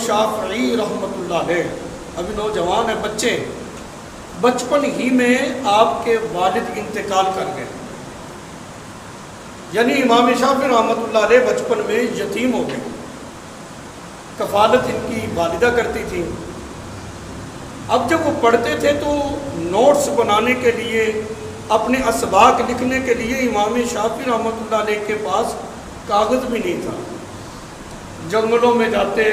شافعی رحمۃ اللہ علیہ ابھی نوجوان ہیں، بچے، بچپن ہی میں آپ کے والد انتقال کر گئے، یعنی امام شافعی رحمۃ اللہ علیہ بچپن میں یتیم ہو گئے، کفالت ان کی والدہ کرتی تھی۔ اب جب وہ پڑھتے تھے تو نوٹس بنانے کے لیے، اپنے اسباق لکھنے کے لیے امام شافعی رحمۃ اللہ علیہ کے پاس کاغذ بھی نہیں تھا۔ جنگلوں میں جاتے،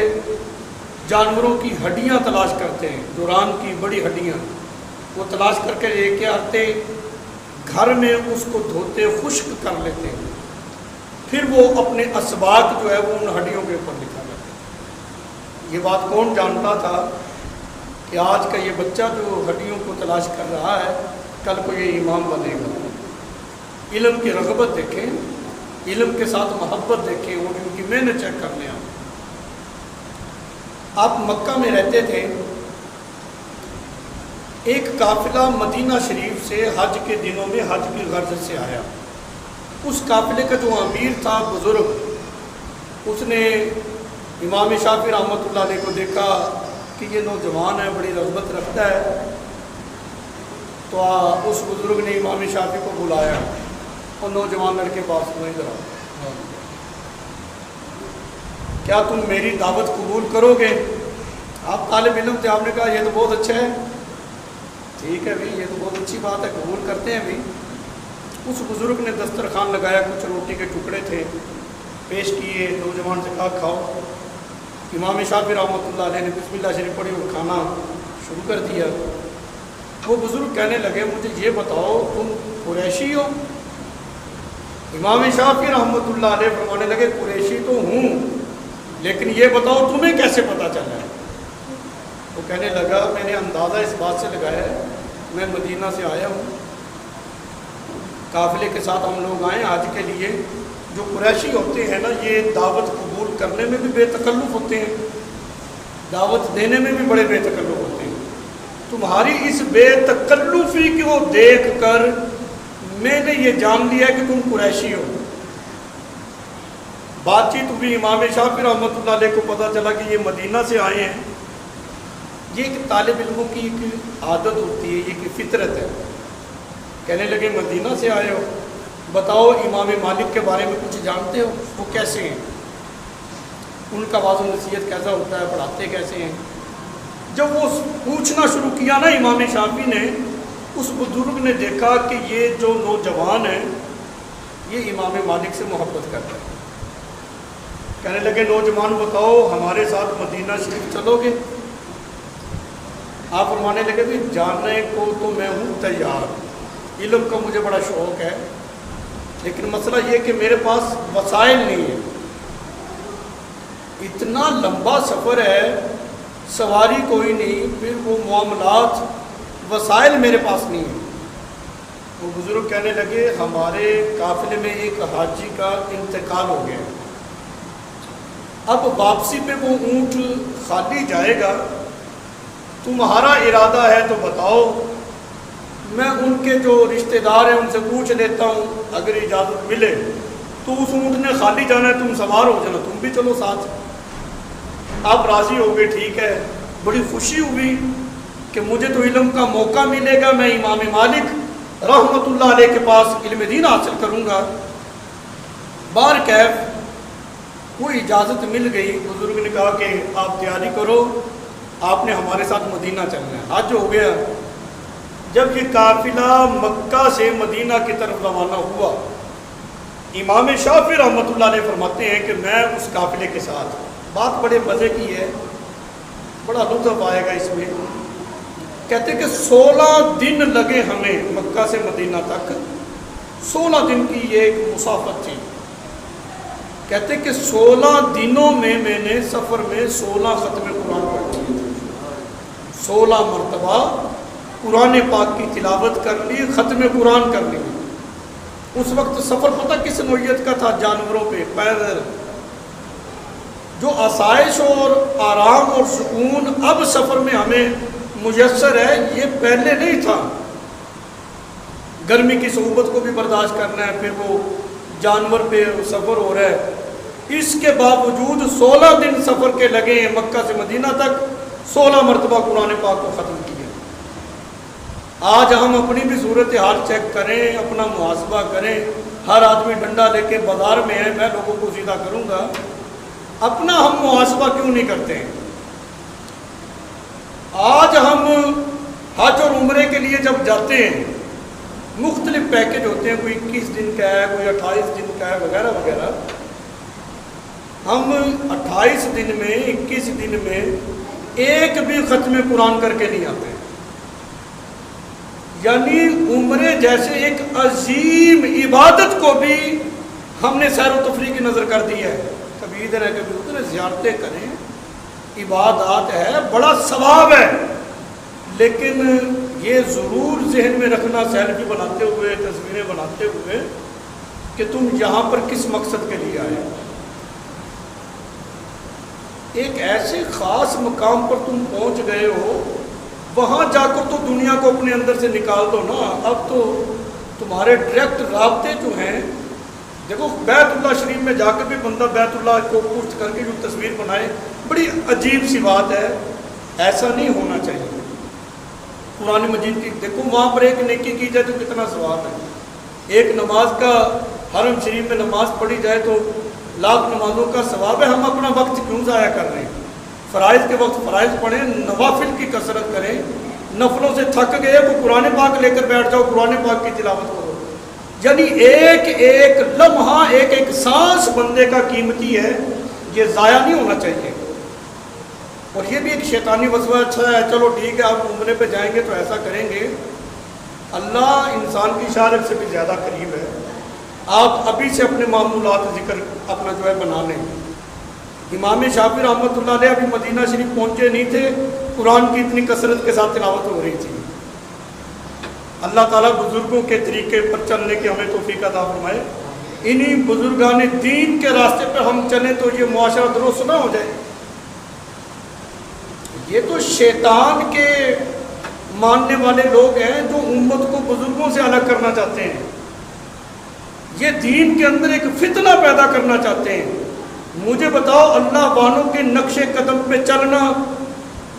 جانوروں کی ہڈیاں تلاش کرتے ہیں، دوران کی بڑی ہڈیاں وہ تلاش کر کے لے کے آتے، گھر میں اس کو دھوتے، خشک کر لیتے، پھر وہ اپنے اسباق جو ہے وہ ان ہڈیوں کے اوپر لکھا جاتا۔ یہ بات کون جانتا تھا کہ آج کا یہ بچہ جو ہڈیوں کو تلاش کر رہا ہے کل کو یہ امام بنے گا۔ علم کی رغبت دیکھیں، علم کے ساتھ محبت دیکھیں اور ان کی محنت چیک کر لیں۔ آپ مکہ میں رہتے تھے، ایک قافلہ مدینہ شریف سے حج کے دنوں میں حج کی غرض سے آیا۔ اس قافلے کا جو امیر تھا بزرگ، اس نے امام شافعی رحمۃ اللہ علیہ کو دیکھا کہ یہ نوجوان ہے، بڑی رغبت رکھتا ہے، تو اس بزرگ نے امام شافعی کو بلایا اور نوجوان لڑکے پاس ہوئے، ادھر آؤ، کیا تم میری دعوت قبول کرو گے؟ آپ طالب علم تھے، آپ نے کہا یہ تو بہت اچھا ہے، ٹھیک ہے بھی، یہ تو بہت اچھی بات ہے، قبول کرتے ہیں بھی۔ اس بزرگ نے دسترخوان لگایا، کچھ روٹی کے ٹکڑے تھے، پیش کیے، نوجوان سے کہا کھاؤ۔ امام شافعی رحمۃ اللہ علیہ نے بسم اللہ شریف پڑھی اور کھانا شروع کر دیا۔ وہ بزرگ کہنے لگے مجھے یہ بتاؤ تم قریشی ہو؟ امام شافعی رحمۃ اللہ علیہ فرمانے لگے قریشی تو ہوں، لیکن یہ بتاؤ تمہیں کیسے پتہ چلا ہے؟ وہ کہنے لگا میں نے اندازہ اس بات سے لگایا ہے، میں مدینہ سے آیا ہوں، قافلے کے ساتھ ہم لوگ آئے حج کے لیے۔ جو قریشی ہوتے ہیں نا، یہ دعوت قبول کرنے میں بھی بے تکلف ہوتے ہیں، دعوت دینے میں بھی بڑے بے تکلف ہوتے ہیں۔ تمہاری اس بے تکلفی کو دیکھ کر میں نے یہ جان لیا کہ تم قریشی ہو۔ بات چیت بھی امام شافعی رحمۃ اللہ علیہ کو پتہ چلا کہ یہ مدینہ سے آئے ہیں۔ یہ ایک طالب علموں کی ایک عادت ہوتی ہے، یہ ایک فطرت ہے۔ کہنے لگے مدینہ سے آئے ہو، بتاؤ امام مالک کے بارے میں کچھ جانتے ہو؟ وہ کیسے ہیں، ان کا واضح نصیحت کیسا ہوتا ہے، پڑھاتے کیسے ہیں؟ جب وہ پوچھنا شروع کیا نا امام شافعی نے، اس بزرگ نے دیکھا کہ یہ جو نوجوان ہے یہ امام مالک سے محبت کرتا ہے۔ کہنے لگے نوجوان بتاؤ ہمارے ساتھ مدینہ شریف چلو گے؟ آپ فرمانے لگے بھی جاننے کو تو میں ہوں تیار، علم کا مجھے بڑا شوق ہے، لیکن مسئلہ یہ کہ میرے پاس وسائل نہیں ہے، اتنا لمبا سفر ہے، سواری کوئی نہیں، پھر وہ معاملات، وسائل میرے پاس نہیں ہے۔ وہ بزرگ کہنے لگے ہمارے قافلے میں ایک حاجی کا انتقال ہو گیا، اب واپسی پہ وہ اونٹ خالی جائے گا، تمہارا ارادہ ہے تو بتاؤ، میں ان کے جو رشتہ دار ہیں ان سے پوچھ لیتا ہوں، اگر اجازت ملے تو اس اونٹ نے خالی جانا ہے، تم سوار ہو جانا، تم بھی چلو ساتھ۔ آپ راضی ہو گئے، ٹھیک ہے۔ بڑی خوشی ہوئی کہ مجھے تو علم کا موقع ملے گا، میں امام مالک رحمۃ اللہ علیہ کے پاس علم دین حاصل کروں گا۔ بار کیف وہ اجازت مل گئی، بزرگ نے کہا کہ آپ تیاری کرو، آپ نے ہمارے ساتھ مدینہ چلنا ہے۔ حج ہو گیا۔ جب یہ قافلہ مکہ سے مدینہ کی طرف روانہ ہوا، امام شافعی رحمۃ اللہ علیہ فرماتے ہیں کہ میں اس قافلے کے ساتھ، بات بڑے مزے کی ہے، بڑا لطف آئے گا اس میں، کہتے ہیں کہ 16 دن لگے ہمیں مکہ سے مدینہ تک، 16 دن کی یہ ایک مسافت تھی۔ کہتے ہیں کہ 16 دنوں میں میں نے سفر میں 16 ختم قرآن پڑھ لیے، 16 مرتبہ قرآن پاک کی تلاوت کر لی، ختم قرآن کر لی۔ اس وقت سفر پتہ کس نوعیت کا تھا؟ جانوروں پہ، پیدل۔ جو آسائش اور آرام اور سکون اب سفر میں ہمیں میسر ہے، یہ پہلے نہیں تھا۔ گرمی کی صعوبت کو بھی برداشت کرنا ہے، پھر وہ جانور پہ سفر ہو رہا ہے، اس کے باوجود 16 دن سفر کے لگے ہیں مکہ سے مدینہ تک، 16 مرتبہ قرآن پاک کو ختم کیا۔ آج ہم اپنی بھی صورتحال چیک کریں، اپنا محاسبہ کریں۔ ہر آدمی ڈنڈا لے کے بازار میں ہے، میں لوگوں کو سیدھا کروں گا، اپنا ہم محاسبہ کیوں نہیں کرتے ہیں؟ آج ہم حج اور عمرے کے لیے جب جاتے ہیں، مختلف پیکج ہوتے ہیں، کوئی 21 دن کا ہے، کوئی 28 دن کا ہے، وغیرہ وغیرہ۔ ہم 28 دن میں، 21 دن میں ایک بھی ختم قرآن کر کے نہیں آتے۔ یعنی عمرے جیسے ایک عظیم عبادت کو بھی ہم نے سیر و تفریح کی نظر کر دی ہے۔ کبھی ادھر ہے کبھی ادھر ہے، زیارتیں کریں، عبادات ہے، بڑا ثواب ہے، لیکن یہ ضرور ذہن میں رکھنا سیلفی بناتے ہوئے، تصویریں بناتے ہوئے، کہ تم یہاں پر کس مقصد کے لیے آئے۔ ایک ایسے خاص مقام پر تم پہنچ گئے ہو، وہاں جا کر تو دنیا کو اپنے اندر سے نکال دو نا۔ اب تو تمہارے ڈائریکٹ رابطے جو ہیں، دیکھو بیت اللہ شریف میں جا کے بھی بندہ بیت اللہ کو پوچھ کر کے جو تصویر بنائے، بڑی عجیب سی بات ہے، ایسا نہیں ہونا چاہیے۔ قرآن مجید کی دیکھو، وہاں پر ایک نیکی کی جائے تو کتنا ثواب ہے۔ ایک نماز کا حرم شریف میں نماز پڑھی جائے تو لاکھ نمازوں کا ثواب ہے۔ ہم اپنا وقت کیوں ضائع کر رہے ہیں؟ فرائض کے وقت فرائض پڑھیں، نوافل کی کثرت کریں۔ نفلوں سے تھک گئے تو قرآن پاک لے کر بیٹھ جاؤ، قرآن پاک کی تلاوت کرو۔ یعنی ایک ایک لمحہ، ایک ایک سانس بندے کا قیمتی ہے، یہ ضائع نہیں ہونا چاہیے۔ اور یہ بھی ایک شیطانی وسوسہ، اچھا ہے چلو ٹھیک ہے، آپ عمرے پہ جائیں گے تو ایسا کریں گے۔ اللہ انسان کی شارب سے بھی زیادہ قریب ہے۔ آپ ابھی سے اپنے معمولات ذکر اپنا جو ہے بنا لیں۔ امام شافعی رحمۃ اللہ علیہ ابھی مدینہ شریف پہنچے نہیں تھے، قرآن کی اتنی کثرت کے ساتھ تلاوت ہو رہی تھی۔ اللہ تعالیٰ بزرگوں کے طریقے پر چلنے کی ہمیں توفیق عطا فرمائے۔ انہی بزرگان دین کے راستے پر ہم چلیں تو یہ معاشرہ درست نہ ہو جائے۔ یہ تو شیطان کے ماننے والے لوگ ہیں جو امت کو بزرگوں سے الگ کرنا چاہتے ہیں۔ یہ دین کے اندر ایک فتنہ پیدا کرنا چاہتے ہیں۔ مجھے بتاؤ، اللہ والوں کے نقش قدم پہ چلنا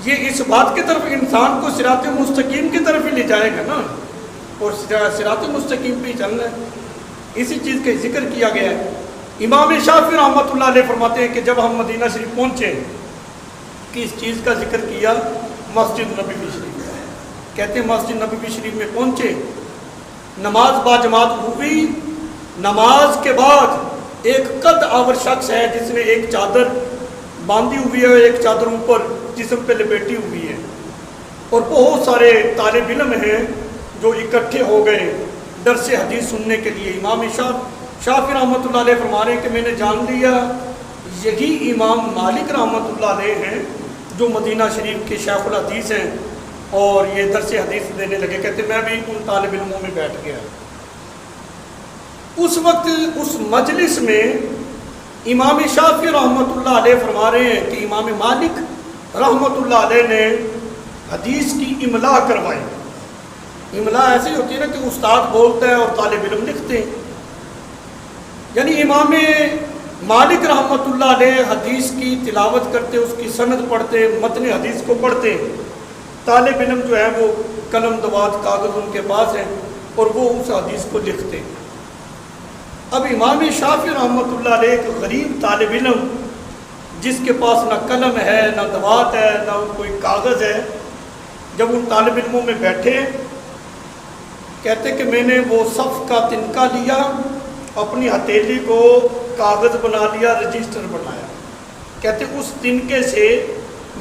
یہ اس بات کی طرف انسان کو صراط مستقیم کی طرف ہی لے جائے گا نا، اور صراط مستقیم پہ ہی چلنا ہے۔ اسی چیز کا ذکر کیا گیا ہے۔ امام شافعی رحمۃ اللہ علیہ فرماتے ہیں کہ جب ہم مدینہ شریف پہنچے، کس چیز کا ذکر کیا؟ مسجد نبوی شریف۔ کہتے ہیں مسجد نبوی شریف میں پہنچے، نماز باجماعت ہوئی۔ نماز کے بعد ایک قد آور شخص ہے جس نے ایک چادر باندھی ہوئی ہے، ایک چادر اوپر جسم پہ لپیٹی ہوئی ہے، اور بہت سارے طالب علم ہیں جو اکٹھے ہو گئے درس حدیث سننے کے لیے۔ امام شافعی رحمۃ اللہ علیہ فرما رہے ہیں کہ میں نے جان لیا یہی امام مالک رحمۃ اللہ علیہ ہیں جو مدینہ شریف کے شیخ الحدیث ہیں، اور یہ درس حدیث دینے لگے۔ کہتے میں بھی ان طالب علموں میں بیٹھ گیا۔ اس وقت اس مجلس میں امام شافعی رحمۃ اللہ علیہ فرما رہے ہیں کہ امام مالک رحمۃ اللہ علیہ نے حدیث کی املا کروائی۔ املا ایسی ہوتی ہے نا کہ استاد بولتا ہے اور طالب علم لکھتے ہیں۔ یعنی امام مالک رحمۃ اللہ علیہ حدیث کی تلاوت کرتے، اس کی سند پڑھتے، متن حدیث کو پڑھتے، طالب علم جو ہے وہ قلم دوات کاغذ ان کے پاس ہیں اور وہ اس حدیث کو لکھتے۔ اب امام شافعی رحمۃ اللہ علیہ ایک غریب طالب علم جس کے پاس نہ قلم ہے، نہ دوات ہے، نہ کوئی کاغذ ہے، جب ان طالب علموں میں بیٹھے کہتے کہ میں نے وہ صف کا تنکا لیا، اپنی ہتھیلی کو کاغذ بنا لیا، رجسٹر بنایا۔ کہتے اس تنکے سے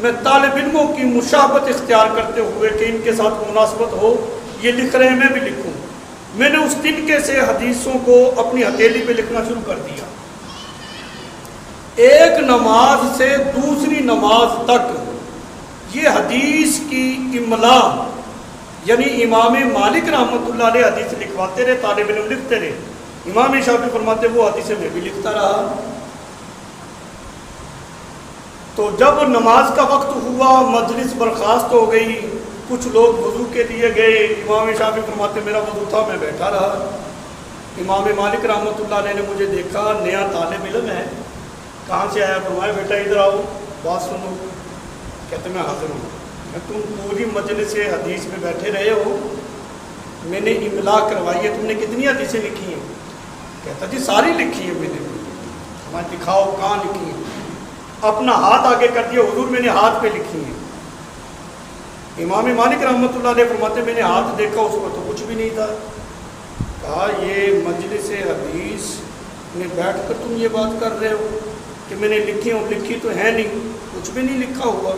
میں طالب علموں کی مشابہت اختیار کرتے ہوئے کہ ان کے ساتھ مناسبت ہو، یہ لکھ رہے ہیں میں بھی لکھوں، میں نے اس تنکے سے حدیثوں کو اپنی ہتھیلی پہ لکھنا شروع کر دیا۔ ایک نماز سے دوسری نماز تک یہ حدیث کی املا، یعنی امام مالک رحمۃ اللہ علیہ حدیث لکھواتے رہے، طالب علم لکھتے رہے۔ امام شافعی فرماتے وہ حدیثیں میں بھی لکھتا رہا۔ تو جب نماز کا وقت ہوا، مجلس برخاست ہو گئی، کچھ لوگ وضو کے لیے گئے، امام شافعی فرماتے میرا وضو تھا، میں بیٹھا رہا۔ امام مالک رحمۃ اللہ علیہ نے مجھے دیکھا، نیا طالب علم ہے، کہاں سے آیا؟ فرمایا بیٹا ادھر آؤ بات سنو. کہتے میں حاضر ہوں. تم پوری مجلس حدیث میں بیٹھے رہے ہو, میں نے املا کروائی ہے, تم نے کتنی حدیثیں لکھی ہیں؟ کہتا جی ساری لکھی ہیں میں نے. میں دکھاؤ کہاں لکھی ہیں؟ اپنا ہاتھ آگے کر دیا, حضور میں نے ہاتھ پہ لکھی ہیں. امام مالک رحمۃ اللہ علیہ فرماتے میں نے ہاتھ دیکھا, اس پر تو کچھ بھی نہیں تھا. کہا یہ مجلس حدیث میں بیٹھ کر تم یہ بات کر رہے ہو کہ میں نے لکھی ہوں؟ لکھی تو ہے نہیں, کچھ بھی نہیں لکھا ہوا.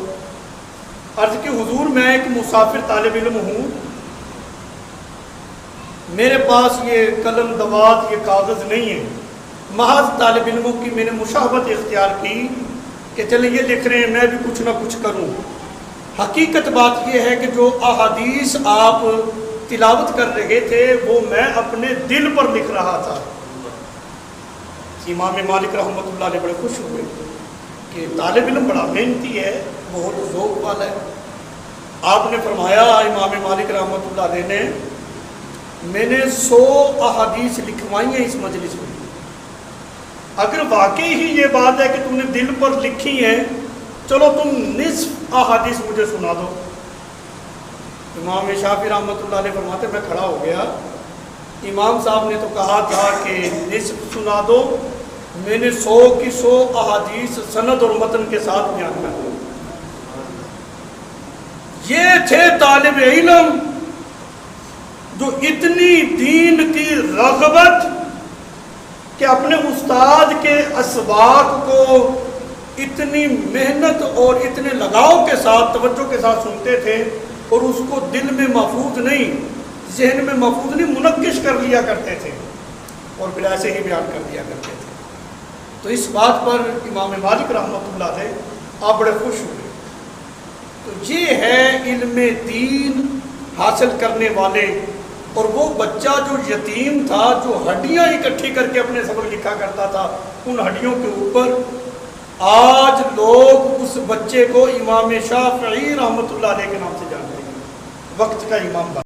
عرض کہ حضور میں ایک مسافر طالب علم ہوں, میرے پاس یہ قلم دوات یہ کاغذ نہیں ہے, محض طالب علموں کی میں نے مشاہبت اختیار کی کہ چلیں یہ لکھ رہے ہیں میں بھی کچھ نہ کچھ کروں. حقیقت بات یہ ہے کہ جو احادیث آپ تلاوت کر رہے تھے وہ میں اپنے دل پر لکھ رہا تھا. امام مالک رحمۃ اللہ علیہ بڑے خوش ہوئے کہ طالب علم بڑا محنتی ہے, بہت ذوق والا ہے. آپ نے فرمایا امام مالک رحمۃ اللہ علیہ نے میں نے 100 احادیث لکھوائی ہیں اس مجلس میں, اگر واقعی ہی یہ بات ہے کہ تم نے دل پر لکھی ہیں چلو تم نصف احادیث مجھے سنا دو. امام شافعی رحمۃ اللہ علیہ فرماتے میں کھڑا ہو گیا, امام صاحب نے تو کہا تھا کہ نصف سنا دو, میں نے 100 کی 100 احادیث سند اور متن کے ساتھ بیان کر دی. یہ تھے طالب علم جو اتنی دین کی رغبت کہ اپنے استاد کے اسباق کو اتنی محنت اور اتنے لگاؤ کے ساتھ توجہ کے ساتھ سنتے تھے, اور اس کو دل میں محفوظ نہیں, ذہن میں محفوظ نہیں, منقش کر لیا کرتے تھے اور پھر ایسے ہی بیان کر دیا کرتے تھے. تو اس بات پر امام مالک رحمۃ اللہ علیہ آپ بڑے خوش ہوئے. تو یہ ہے علم دین حاصل کرنے والے. اور وہ بچہ جو یتیم تھا, جو ہڈیاں اکٹھی کر کے اپنے سبق لکھا کرتا تھا, ان ہڈیوں کے اوپر آج لوگ اس بچے کو امام شافعی رحمۃ اللہ علیہ کے نام سے جانتے ہیں, وقت کا امام.